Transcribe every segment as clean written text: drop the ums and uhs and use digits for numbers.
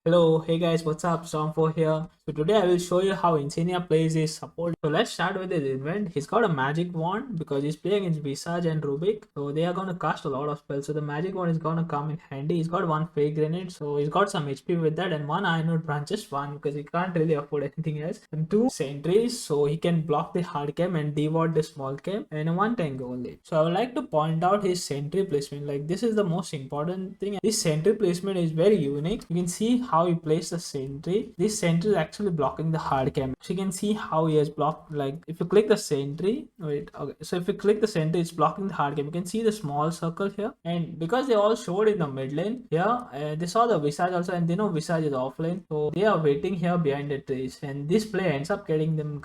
Hello, hey guys, what's up? Storm4 here. So today I will show you how Insania plays his support. So let's start with his event. He's got a magic wand because he's playing against Visage and Rubik. So they are gonna cast a lot of spells. So the magic wand is gonna come in handy. He's got one fake grenade, so he's got some HP with that, and one iron branch, just one because he can't really afford anything else. And two sentries, so he can block the hard cam and deward the small cam, and one tank only. So I would like to point out his sentry placement. Like this is the most important thing. This sentry placement is very unique. You can see how he placed the sentry. This sentry is actually blocking the hard cam. So you can see how he has blocked. Like if you click the sentry, wait, okay. So if you click the sentry, it's blocking the hard cam. You can see the small circle here, and because they all showed in the mid lane here, they saw the Visage also, and they know Visage is offlane, so they are waiting here behind the trees. And this play ends up getting them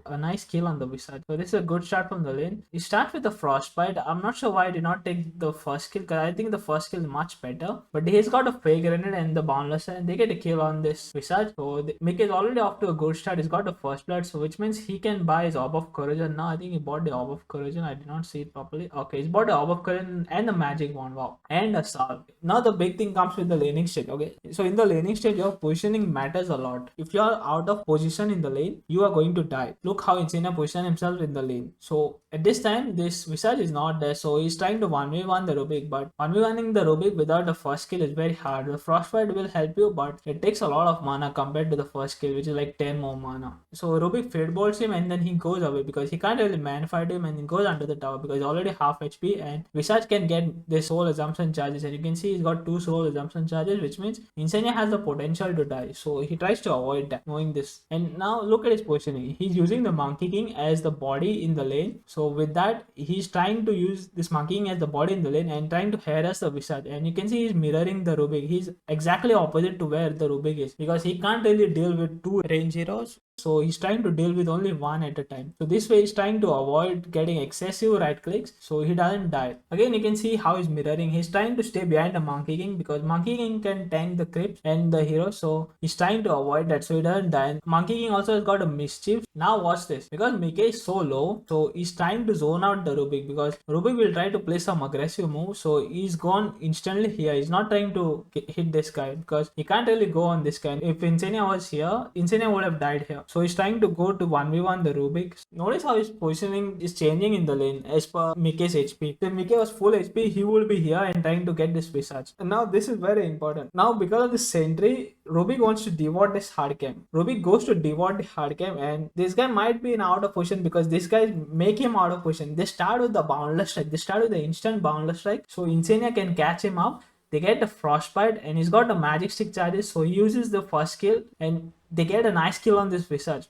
a nice kill on the Visage. So this is a good start from the lane. You start with the frostbite. I'm not sure why I did not take the first kill, because I think the first kill is much better. But he's got a fake grenade and the boundless, and they get a kill on this Visage. So Mickey is already off to a good start. He's got the first blood, so which means he can buy his Orb of Courage. And now I think he bought the Orb of Courage. I did not see it properly. Okay, he's bought the Orb of Courage and the magic wand. Wow, and a salve. Now the big thing comes with the laning stage. Okay, so in the laning stage, your positioning matters a lot. If you are out of position in the lane, you are going to die. Look how Insania positioned himself in the lane. So at this time, this Visage is not there, so he's trying to 1v1 the Rubik, but 1v1ing the Rubik without the first kill is very hard. The Frostbite will help you, but it takes a lot of mana compared to the first kill, which is like 10 more mana. So Rubik fade bolts him and then he goes away because he can't really man fight him, and he goes under the tower because he's already half HP, and Visage can get the soul assumption charges, and you can see he's got 2 soul assumption charges, which means Insania has the potential to die. So he tries to avoid that, knowing this. And now look at his positioning. He's using the Monkey King as the body in the lane. So with that, he's trying to use this Monkey King as the body in the lane and trying to harass the Visage. And you can see he's mirroring the Rubik. He's exactly opposite to where the Rubik is, because he can't really deal with two range heroes. So he's trying to deal with only one at a time. So this way he's trying to avoid getting excessive right clicks so he doesn't die. Again, you can see how he's mirroring. He's trying to stay behind the Monkey King because Monkey King can tank the creeps and the heroes. So he's trying to avoid that so he doesn't die. Monkey King also has got a mischief. Now watch this. Because Mickey is so low, so he's trying to zone out the Rubik, because Rubik will try to play some aggressive move. So he's gone instantly here. He's not trying to hit this guy because he can't really go on this guy. If Insania was here, Insania would have died here. So he's trying to go to 1v1 the Rubik. Notice how his positioning is changing in the lane as per Mickey's HP. If Mickey was full HP, he would be here and trying to get this Visage. And now this is very important. Now because of this sentry, Rubik wants to devote this hard cam. Rubik goes to devote the hard cam, and this guy might be in out of position because this guy make him out of position. They start with the boundless strike. They start with the instant boundless strike. So Insania can catch him up. They get the frostbite, and he's got the magic stick charges, so he uses the first kill and they get a nice kill on this Visage.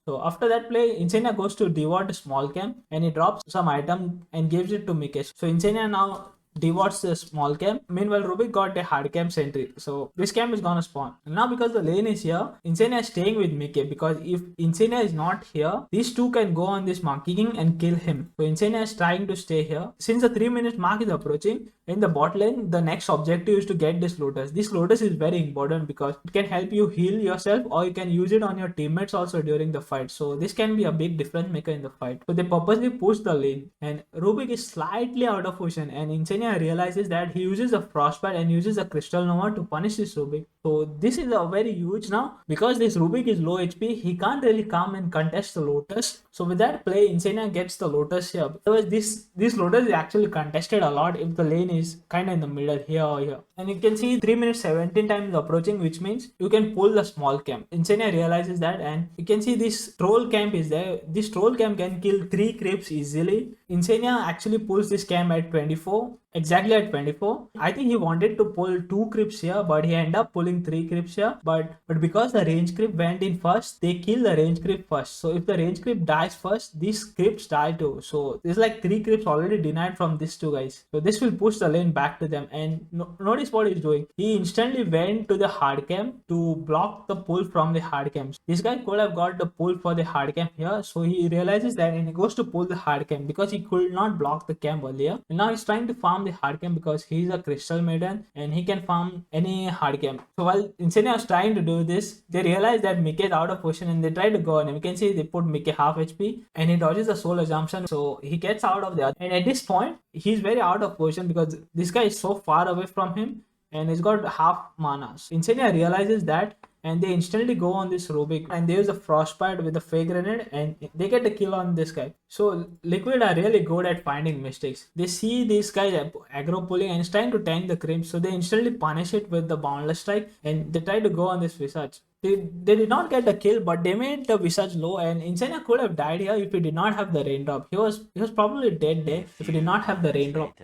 So after that play, Insania goes to devour the small camp and he drops some item and gives it to Mikesh. So Insania now devours the small camp. Meanwhile, Rubik got a hard camp sentry. So this camp is gonna spawn. And now because the lane is here, Insania is staying with Mickey, because if Insania is not here, these two can go on this Monkey King and kill him. So Insania is trying to stay here. Since the 3-minute mark is approaching, in the bot lane, the next objective is to get this Lotus. This Lotus is very important because it can help you heal yourself, or you can use it on your teammates also during the fight. So this can be a big difference maker in the fight. So they purposely push the lane, and Rubik is slightly out of position, and Insania realizes that he uses a frostbite and uses a crystal nova to punish this Rubik. So this is a very huge now, because this Rubik is low HP, he can't really come and contest the Lotus. So with that play, Insania gets the Lotus here. Otherwise, this Lotus is actually contested a lot if the lane is kind of in the middle here or here. And you can see 3 minutes 17 times approaching, which means you can pull the small camp. Insania realizes that, and you can see this troll camp is there. This troll camp can kill 3 creeps easily. Insania actually pulls this camp at 24. Exactly at 24. I think he wanted to pull 2 creeps here, but he ended up pulling 3 creeps here. But because the range creep went in first, they kill the range creep first. So if the range creep dies first, these creeps die too. So there's like 3 creeps already denied from these two guys. So this will push the lane back to them. And notice what he's doing. He instantly went to the hard camp to block the pull from the hard camp. This guy could have got the pull for the hard camp here. So he realizes that, and he goes to pull the hard camp because he could not block the camp earlier. And now he's trying to farm the hard camp because he's a crystal maiden and he can farm any hard camp. So while Insania was trying to do this, they realize that Mickey is out of position and they try to go on him. You can see they put Mickey half HP and he dodges the soul assumption, so he gets out of there. And at this point, he's very out of position because this guy is so far away from him, and he's got half mana. So Insania realizes that, and they instantly go on this Rubik and they use a frostbite with a fake grenade and they get the kill on this guy. So Liquid are really good at finding mistakes. They see these guys aggro pulling and it's trying to tank the cream, so they instantly punish it with the boundless strike and they try to go on this Visage. They did not get the kill, but they made the Visage low, and Insania could have died here if he did not have the raindrop. He was probably dead there if he did not have the raindrop.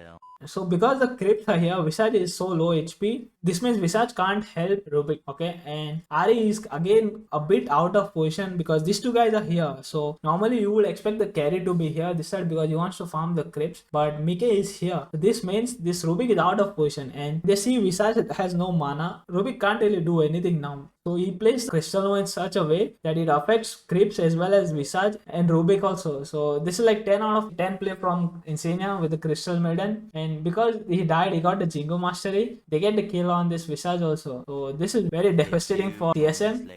So because the crypts are here, Visage is so low HP. This means Visage can't help Rubik, okay? And Ari is again a bit out of position because these two guys are here. So normally you would expect the carry to be here this side because he wants to farm the crypts, but Mike is here. So this means this Rubik is out of position and they see Visage has no mana. Rubik can't really do anything now. So he plays Crystal Nova in such a way that it affects creeps as well as Visage and Rubik also. So this is like 10 out of 10 play from Insania with the Crystal Maiden. And because he died, he got the Jingo Mastery. They get the kill on this Visage also. So this is very devastating for TSM.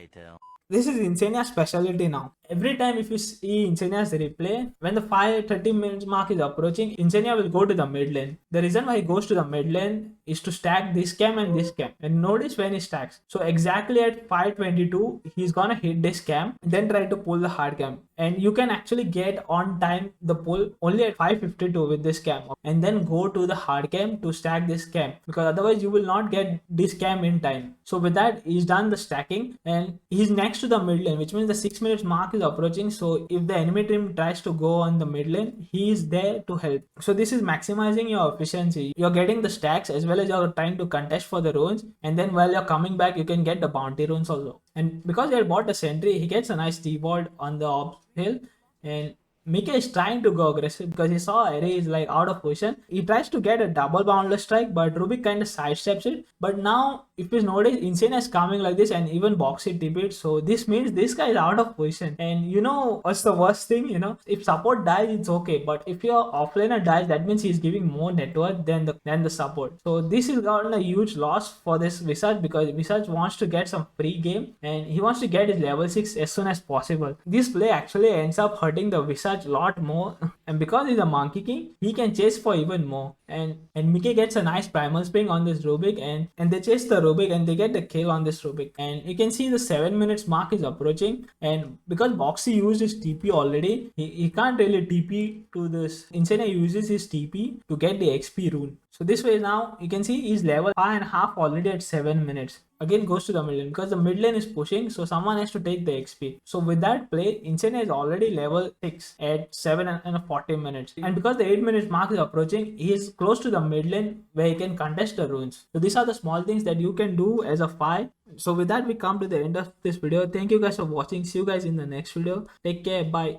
This is Insania's specialty now. Every time if you see Insania's replay, when the 5:30 minutes mark is approaching, Insania will go to the mid lane. The reason why he goes to the mid lane is to stack this cam and this cam. And notice when he stacks. So exactly at 5:22, he's gonna hit this cam, then try to pull the hard cam. And you can actually get on time the pull only at 5:52 with this cam. And then go to the hard cam to stack this cam. Because otherwise you will not get this cam in time. So with that, he's done the stacking and he's next to the mid lane, which means the 6 minutes mark is approaching. So if the enemy team tries to go on the mid lane, he is there to help. So this is maximizing your efficiency. You're getting the stacks as well as you're trying to contest for the runes, and then while you're coming back you can get the bounty runes also. And because he had bought a sentry, he gets a nice T-Bolt on the op hill, and Mika is trying to go aggressive because he saw Array is like out of position. He tries to get a double boundless strike, but Rubik kind of sidesteps it. But now, if you notice, Insane is coming like this and even Boxy TP'd. So this means this guy is out of position. And you know what's the worst thing? You know, if support dies, it's okay. But if your offlaner dies, that means he's giving more net worth than the support. So this is gotten a huge loss for this Visage because Visage wants to get some free game and he wants to get his level 6 as soon as possible. This play actually ends up hurting the Visage a lot more, and because he's a Monkey King, he can chase for even more. And Mickey gets a nice primal spring on this Rubik, and they chase the Rubik and they get the kill on this Rubik. And you can see the 7 minutes mark is approaching, and because Boxy used his TP already, he can't really TP to this. Insania uses his TP to get the XP rune. So this way now you can see he's level 5.5 already at 7 minutes. Again goes to the mid lane because the mid lane is pushing, so someone has to take the XP. So with that play, Insania is already level 6 at 7 and 40 minutes. And because the 8 minutes mark is approaching, he is close to the mid lane where he can contest the runes. So these are the small things that you can do as a 5. So with that, we come to the end of this video. Thank you guys for watching. See you guys in the next video. Take care. Bye.